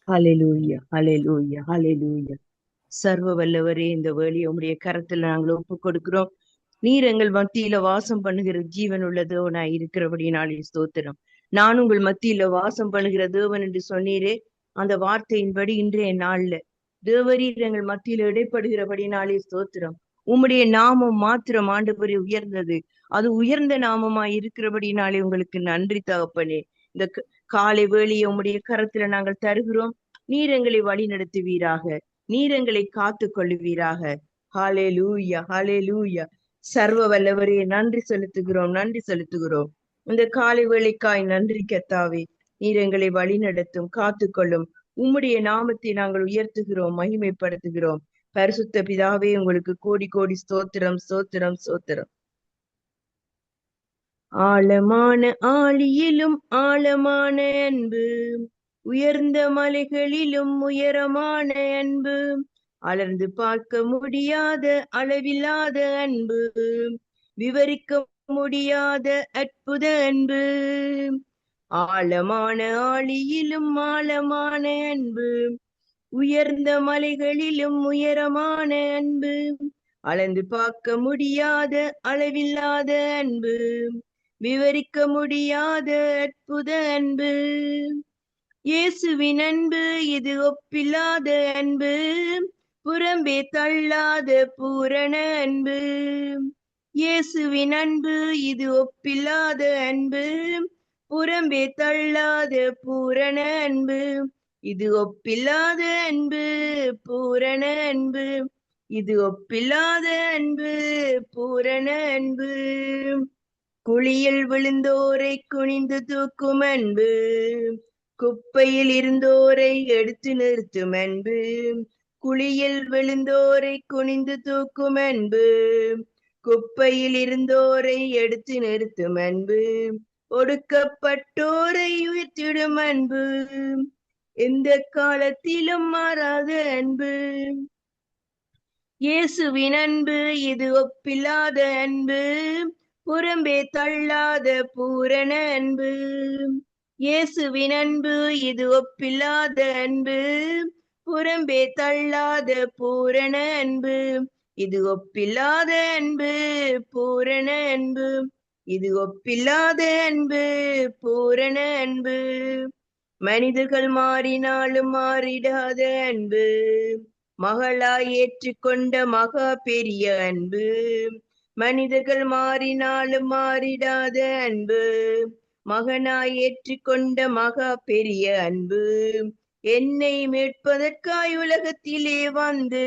ஹalleluya, ஹalleluya, ஹalleluya. சர்வ வல்லவரே, இந்த வேளையை உம்முடைய கரத்துல நாங்கள் ஒப்பு கொடுக்கிறோம். நீர் எங்கள் மத்தியில வாசம் பண்ணுகிற ஜீவன் உள்ள தேவனாய் இருக்கிறபடினாலே ஸ்தோத்திரம். நான் உங்கள் மத்தியில வாசம் பண்ணுகிற தேவன் என்று சொன்னீரே, அந்த வார்த்தையின்படி இன்றைய நாள்ல தேவரீர் எங்கள் மத்தியில இடைப்படுகிறபடினாலே ஸ்தோத்திரம். உம்முடைய நாமம் மாத்திரம் ஆண்டவரே உயர்ந்தது. அது உயர்ந்த நாமமாய் இருக்கிறபடினாலே உங்களுக்கு நன்றி தகப்பனே. இந்த காலை வேளையை உம்முடைய கரத்துல நாங்கள் தருகிறோம். நீர் எங்களை வழி நடத்துவீராக. நீர் எங்களை காத்து கொள்ளுவீராக. ஹalleluya, ஹalleluya. சர்வ வல்லவரே, நன்றி செலுத்துகிறோம், நன்றி செலுத்துகிறோம். இந்த காலை வேளைக்காய் நன்றி கர்த்தாவே. நீர் எங்களை வழி நடத்தும், காத்துக்கொள்ளும். உம்முடைய நாமத்தை நாங்கள் உயர்த்துகிறோம், மகிமைப்படுத்துகிறோம். பரிசுத்த பிதாவே, உங்களுக்கு கோடி கோடி ஸ்தோத்திரம், ஸ்தோத்திரம், ஸ்தோத்திரம். ஆழமான ஆழியிலும் ஆழமான அன்பு, உயர்ந்த மலைகளிலும் உயரமான அன்பு, அலர்ந்து பார்க்க முடியாத அளவில்லாத அன்பு, விவரிக்க முடியாத அற்புத அன்பு. ஆழமான ஆழியிலும் ஆழமான அன்பு, உயர்ந்த மலைகளிலும் உயரமான அன்பு, அளந்து பார்க்க முடியாத அளவில்லாத அன்பு, விவரிக்க முடியாத அற்புத அன்பு. இயேசுவின் அன்பு இது ஒப்பில்லாத அன்பு, புறம்பே தள்ளாத பூரண அன்பு. இயேசுவின் அன்பு இது ஒப்பில்லாத அன்பு, புறம்பே தள்ளாத பூரண அன்பு. இது ஒப்பில்லாத அன்பு, பூரண அன்பு. இது ஒப்பில்லாத அன்பு, பூரண அன்பு. குழியில் விழுந்தோரை குனிந்து தூக்கும் அன்பு, குப்பையில் இருந்தோரை எடுத்து நிறுத்தும் அன்பு. குழியில் விழுந்தோரை குனிந்து தூக்கும் அன்பு, குப்பையில் இருந்தோரை எடுத்து நிறுத்தும் அன்பு. ஒடுக்கப்பட்டோரை உயர்த்திடும் அன்பு, எந்த காலத்திலும் மாறாத அன்பு. இயேசுவின் அன்பு இது ஒப்பில்லாத அன்பு, புறம்பே தள்ளாத பூரண அன்பு. இயேசுவின் அன்பு இது ஒப்பில்லாத அன்பு, புறம்பே தள்ளாத பூரண அன்பு. இது ஒப்பில்லாத அன்பு, பூரண அன்பு. இது ஒப்பில்லாத அன்பு, பூரண அன்பு. மனிதர்கள் மாறினாலும் மாறிடாத அன்பு, மகளாய் ஏற்றுக்கொண்ட மகா பெரிய அன்பு. மனிதர்கள் மாறினாலும் மாறிடாத அன்பு, மகனாய் ஏற்றுக்கொண்ட மகா பெரிய அன்பு. என்னை மீட்பதற்காய் உலகத்திலே வந்து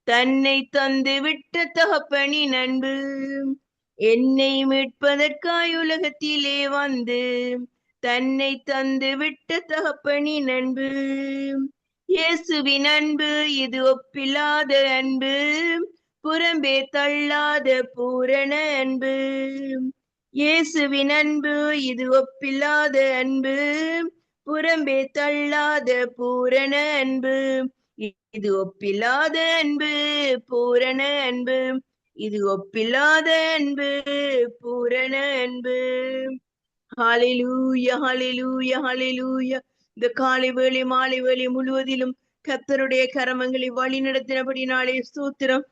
தன்னை தந்து விட்ட தகப்பனின் அன்பு. என்னை மீட்பதற்காய் உலகத்திலே வந்து தன்னை தந்து விட்ட தகப்பனின் அன்பு. இயேசுவின் அன்பு இது ஒப்பில்லாத அன்பு, புறம்பே தள்ளாத பூரண அன்பு. இயேசுவின் அன்பு இது ஒப்பில்லாத அன்பு, புறம்பே தள்ளாத பூரண அன்பு. இது ஒப்பில்லாத அன்பு, பூரண அன்பு. இது ஒப்பில்லாத அன்பு, பூரண அன்பு. ஹalleluya, ஹalleluya, ஹalleluya. இந்த காலை வேளை மாலை வேளை முழுவதிலும் கர்த்தருடைய கரமங்களை வழி நடத்தினபடினாலே ஸ்தோத்திரம்.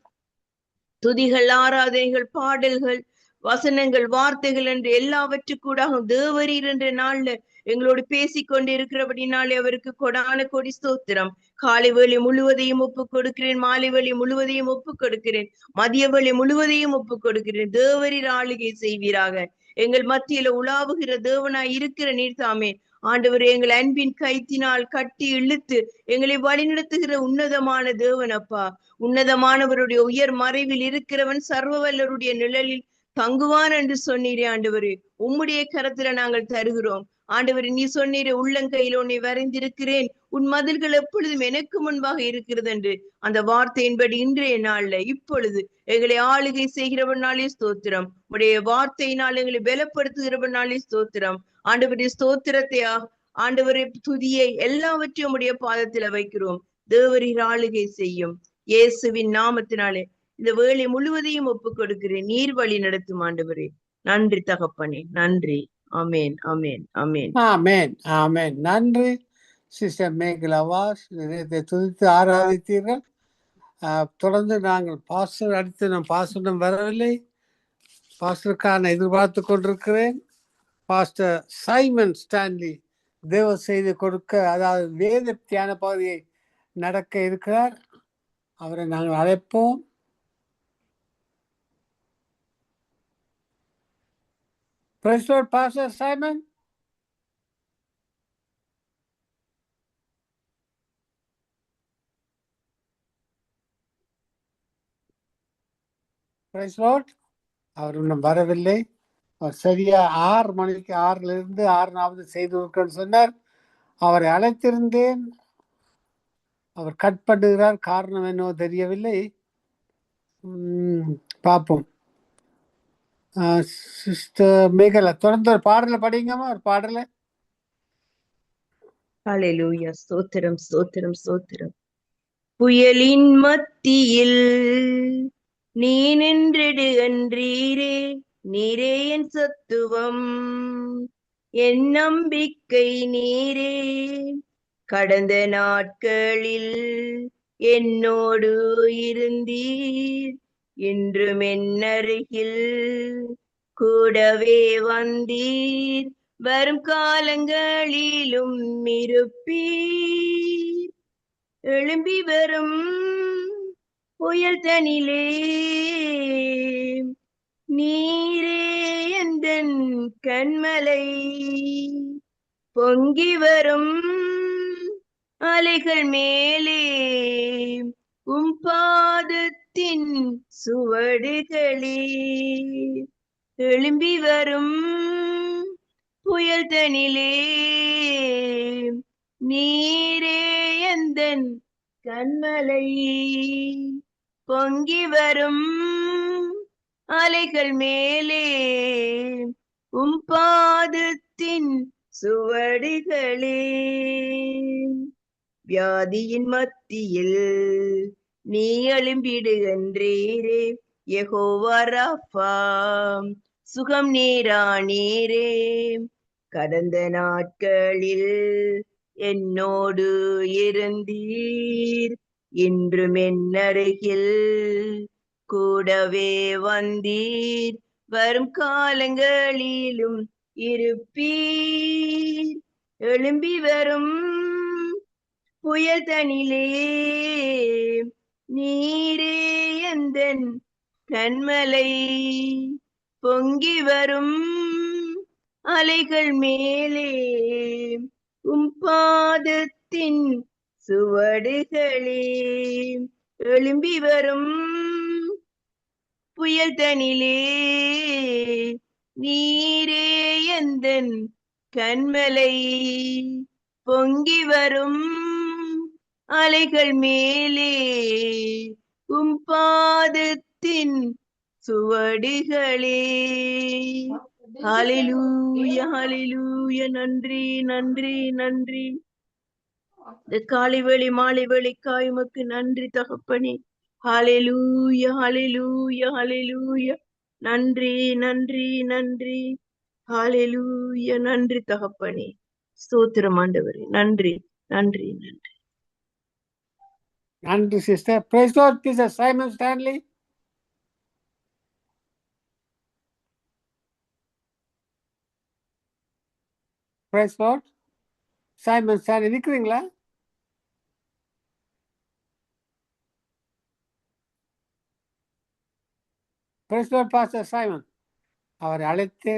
துதிகள், ஆராதனைகள், பாடல்கள், வசனங்கள், வார்த்தைகள் என்று எல்லாவற்றுக்கூடாக தேவரீர் என்ற நாள்ல எங்களோடு பேசிக் கொண்டு இருக்கிறபடினாலே அவருக்கு கொடான கொடி ஸ்தோத்திரம். காலை வேளை முழுவதையும் ஒப்பு கொடுக்கிறேன், மாலை வேளை முழுவதையும் ஒப்பு கொடுக்கிறேன், மதிய வேளை முழுவதையும் ஒப்பு கொடுக்கிறேன். தேவரீர் ஆளுகை செய்வீராக. எங்கள் மத்தியில உலாவுகிற தேவனாய் இருக்கிற நீர் தாமே ஆண்டவரே, எங்கள் அன்பின் கைத்தினால் கட்டி இழுத்து எங்களை வழிநடத்துகிற உன்னதமான தேவன் அப்பா. உன்னதமானவருடைய உயர் மறைவில் இருக்கிறவன் சர்வவல்லருடைய நிழலில் தங்குவான் என்று சொன்னீரே ஆண்டவரே. உம்முடைய கரத்துல நாங்கள் தருகிறோம் ஆண்டவரே. நீ சொன்னீரே, உள்ளங்கையில் உன்னை வரைந்திருக்கிறேன், உன் மதில்கள் எப்பொழுதும் எனக்கு முன்பாக இருக்கிறது என்று. அந்த வார்த்தையின்படி இன்றைய நாள்ல இப்பொழுது எங்களை ஆளுகை செய்கிறவனாலே ஸ்தோத்திரம். உடைய வார்த்தையினால் எங்களை பலப்படுத்துகிறவனாலே ஸ்தோத்திரம். ஆண்டவருடைய ஸ்தோத்திரத்தை, ஆண்டவரே துதியை எல்லாவற்றையும் உடைய பாதத்துல வைக்கிறோம். தேவரீர் ஆளுகை செய்யும். இயேசுவின் நாமத்தினாலே இந்த வேலை முழுவதையும் ஒப்பு கொடுக்கிறேன். நீர் வழி நடத்தும் ஆண்டவரே. நன்றி தகப்பனே, நன்றி. ஆமேன், ஆமேன், ஆமேன். ஆமேன், ஆமேன். நன்றி சிஸ்டர் மேகலாவா இதயத்தை துதித்து ஆராதித்தீர்கள். தொடர்ந்து நாங்கள் பாஸ்டர் அடுத்து நம் பாஸ்டரிடம் வரவில்லை. பாஸ்டருக்கான எதிர்பார்த்து கொண்டிருக்கிறேன். பாஸ்டர் சைமன் ஸ்டான்லி தேவ செய்தி கொடுக்க, அதாவது வேத தியான பகுதியை நடக்க இருக்கிறார். அவரை நாங்கள் அழைப்போம். Praise Lord, Pastor Simon. Praise Lord. அவர் இன்னும் வரவில்லை. அவர் சரியா 6 மணிக்கு 6லிருந்து 6:40 செய்து கொடுக்கணும்னு சொன்னார். அவரை அழைத்திருந்தேன். அவர் கட் பண்ணுகிறார். காரணம் என்னவோ தெரியவில்லை. பார்ப்போம். சிஸ்டர் மேகலா தொடர்ந்து ஒரு பாடலை படிங்கம்மா. ஒரு பாடலை. ஹalleluya. ஸ்தோத்திரம் ஸ்தோத்திரம் ஸ்தோத்திரம். புயலின் மத்தியில் நீ நின்றிடு என்றீரே, நீரே என் சத்துவம், என் நம்பிக்கை நீரே. கடந்த நாட்களில் என்னோடு இருந்தீர், இன்றும் என் அருகில் கூடவே வந்தீர், வரும் காலங்களிலும் இருப்பீர். எழும்பி வரும் புயல் தனிலே நீரே எந்தன் கண்மலை, பொங்கி வரும் அலைகள் மேலே உம் பாதத்தின் சுவடுகளே. எழும்பி வரும் புயல் தனிலே நீரே எந்தன் கண்மலை, பொங்கி வரும் அலைகள் மேலே உம் பாதத்தின் சுவடுகளே. வியாதியின் மத்தியில் நீ எழும்பிடுகின்றீரே, யெகோவா ராஃபா சுகம் நீரானீரே. கடந்த நாட்களில் என்னோடு இருந்தீர், இன்றும் என் அருகில் கூடவே வந்தீர், வரும் காலங்களிலும் இருப்பீர். எழும்பி வரும் புயல் தனிலே நீரே எந்தன் கண்மலை, பொங்கி வரும் அலைகள் மேலே உம் பாதத்தின் சுவடுகளே. எழும்பி வரும் புயல் தனிலே நீரே எந்தன் கண்மலை, பொங்கி வரும் அலைகள் மேலே உம் பாதத்தின் சுவடுகளே. ஹalleluya ஹalleluya. நன்றி நன்றி நன்றி. இந்த காலை வேளை மாலை வேளைக்காய் உமக்கு நன்றி தகப்பனே. ஹalleluya ஹalleluya ஹalleluya. நன்றி நன்றி நன்றி. ஹalleluya. நன்றி தகப்பனே. ஸ்தோத்திரம் ஆண்டவரே. நன்றி நன்றி நன்றி. நன்றி sister. Praise Lord, Mr. Simon Stanley. Praise Lord. Simon Stanley இருக்கிறீங்களா? Praise Lord, Pastor Simon. அவரை அழைத்தேன்.